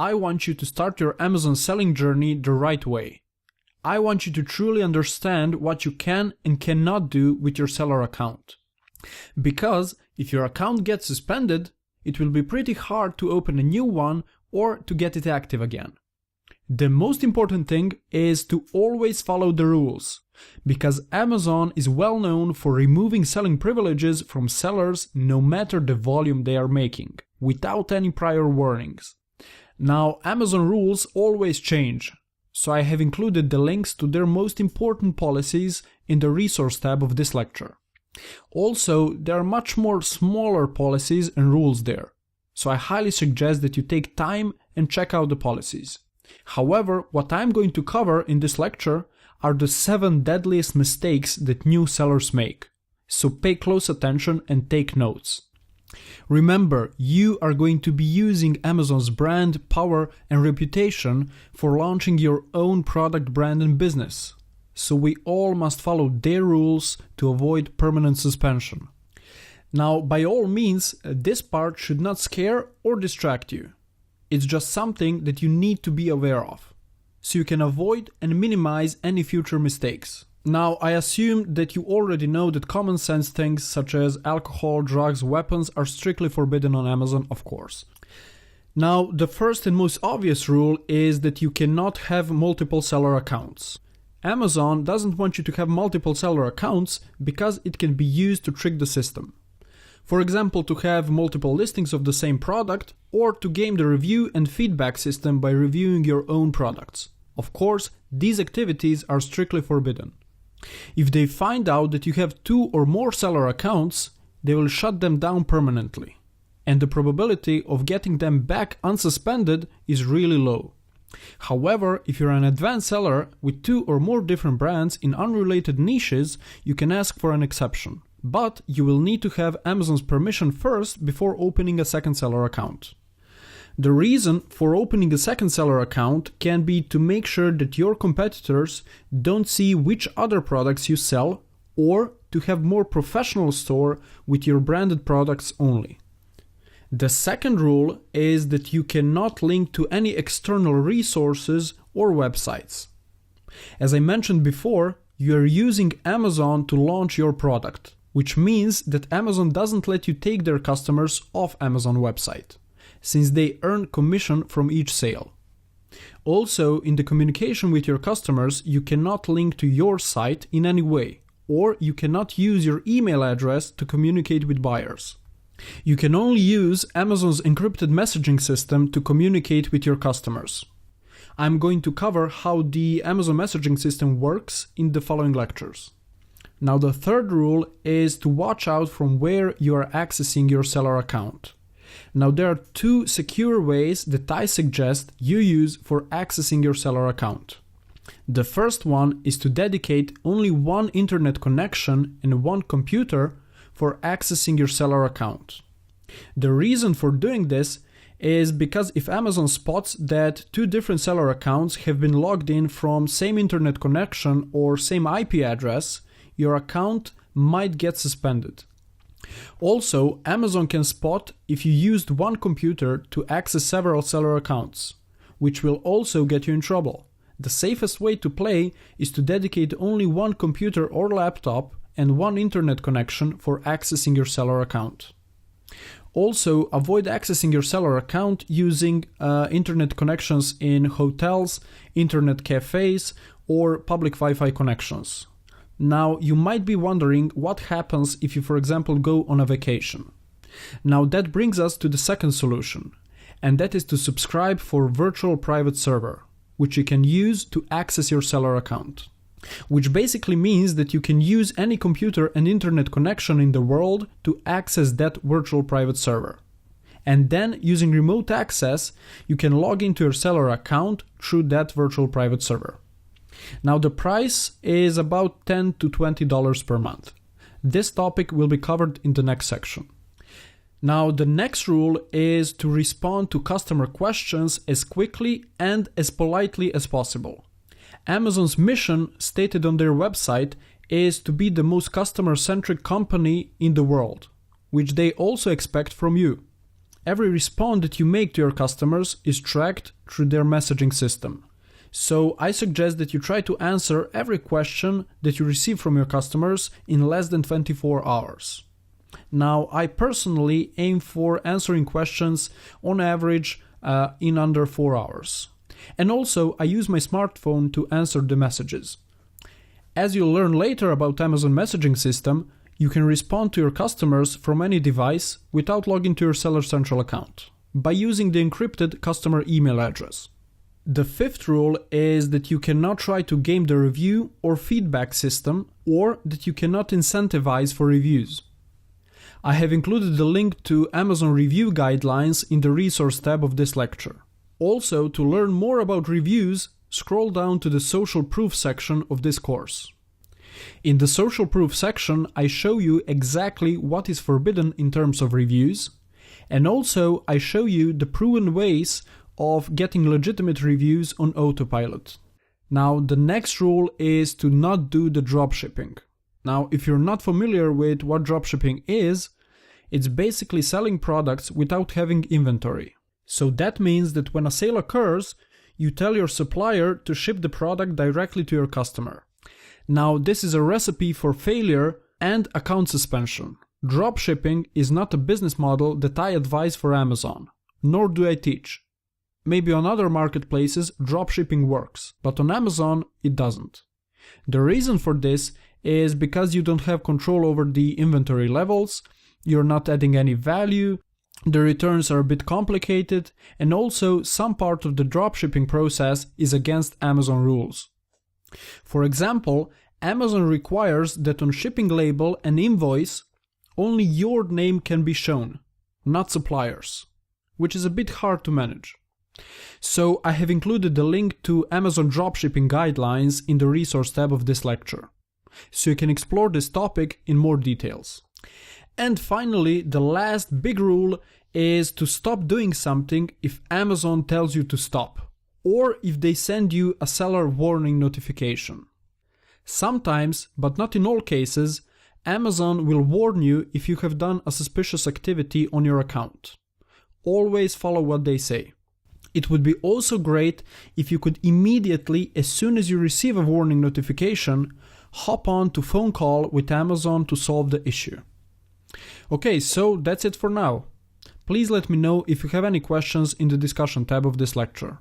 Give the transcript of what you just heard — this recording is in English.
I want you to start your Amazon selling journey the right way. I want you to truly understand what you can and cannot do with your seller account. Because if your account gets suspended, it will be pretty hard to open a new one or to get it active again. The most important thing is to always follow the rules, because Amazon is well known for removing selling privileges from sellers no matter the volume they are making, without any prior warnings. Now, Amazon rules always change, so I have included the links to their most important policies in the resource tab of this lecture. Also, there are much more smaller policies and rules there, so I highly suggest that you take time and check out the policies. However, what I'm going to cover in this lecture are the 7 deadliest mistakes that new sellers make, so pay close attention and take notes. Remember, you are going to be using Amazon's brand, power, and reputation for launching your own product, brand, and business. So we all must follow their rules to avoid permanent suspension. Now, by all means, this part should not scare or distract you. It's just something that you need to be aware of, so you can avoid and minimize any future mistakes. Now, I assume that you already know that common sense things such as alcohol, drugs, weapons are strictly forbidden on Amazon, of course. Now, the first and most obvious rule is that you cannot have multiple seller accounts. Amazon doesn't want you to have multiple seller accounts because it can be used to trick the system. For example, to have multiple listings of the same product, or to game the review and feedback system by reviewing your own products. Of course, these activities are strictly forbidden. If they find out that you have 2 or more seller accounts, they will shut them down permanently, and the probability of getting them back unsuspended is really low. However, if you're an advanced seller with 2 or more different brands in unrelated niches, you can ask for an exception. But you will need to have Amazon's permission first before opening a second seller account. The reason for opening a second seller account can be to make sure that your competitors don't see which other products you sell, or to have more professional store with your branded products only. The second rule is that you cannot link to any external resources or websites. As I mentioned before, you are using Amazon to launch your product, which means that Amazon doesn't let you take their customers off Amazon website, since they earn commission from each sale. Also, in the communication with your customers, you cannot link to your site in any way, or you cannot use your email address to communicate with buyers. You can only use Amazon's encrypted messaging system to communicate with your customers. I'm going to cover how the Amazon messaging system works in the following lectures. Now, the third rule is to watch out from where you are accessing your seller account. Now, there are 2 secure ways that I suggest you use for accessing your seller account. The first one is to dedicate only one internet connection and one computer for accessing your seller account. The reason for doing this is because if Amazon spots that 2 different seller accounts have been logged in from same internet connection or same IP address, your account might get suspended. Also, Amazon can spot if you used one computer to access several seller accounts, which will also get you in trouble. The safest way to play is to dedicate only one computer or laptop and one internet connection for accessing your seller account. Also, avoid accessing your seller account using internet connections in hotels, internet cafes, or public Wi-Fi connections. Now, you might be wondering what happens if you, for example, go on a vacation. Now, that brings us to the second solution, and that is to subscribe for virtual private server, which you can use to access your seller account. Which basically means that you can use any computer and internet connection in the world to access that virtual private server. And then, using remote access, you can log into your seller account through that virtual private server. Now, the price is about $10 to $20 per month. This topic will be covered in the next section. Now, the next rule is to respond to customer questions as quickly and as politely as possible. Amazon's mission, stated on their website, is to be the most customer-centric company in the world, which they also expect from you. every response that you make to your customers is tracked through their messaging system. So I suggest that you try to answer every question that you receive from your customers in less than 24 hours. Now, I personally aim for answering questions on average in under 4 hours. And also, I use my smartphone to answer the messages. As you'll learn later about Amazon messaging system, you can respond to your customers from any device without logging to your Seller Central account by using the encrypted customer email address. The fifth rule is that you cannot try to game the review or feedback system, or that you cannot incentivize for reviews. I have included the link to Amazon review guidelines in the resource tab of this lecture. Also, to learn more about reviews, scroll down to the social proof section of this course. In the social proof section, I show you exactly what is forbidden in terms of reviews, and also I show you the proven ways of getting legitimate reviews on autopilot. Now, the next rule is to not do the dropshipping. Now, if you're not familiar with what dropshipping is, it's basically selling products without having inventory. So that means that when a sale occurs, you tell your supplier to ship the product directly to your customer. Now, this is a recipe for failure and account suspension. Dropshipping is not a business model that I advise for Amazon, nor do I teach. Maybe on other marketplaces, dropshipping works, but on Amazon, it doesn't. The reason for this is because you don't have control over the inventory levels, you're not adding any value, the returns are a bit complicated, and also some part of the dropshipping process is against Amazon rules. For example, Amazon requires that on shipping label and invoice, only your name can be shown, not suppliers, which is a bit hard to manage. So I have included the link to Amazon dropshipping guidelines in the resource tab of this lecture, so you can explore this topic in more details. And finally, the last big rule is to stop doing something if Amazon tells you to stop, or if they send you a seller warning notification. Sometimes, but not in all cases, Amazon will warn you if you have done a suspicious activity on your account. Always follow what they say. It would be also great if you could immediately, as soon as you receive a warning notification, hop on to phone call with Amazon to solve the issue. Okay, so that's it for now. Please let me know if you have any questions in the discussion tab of this lecture.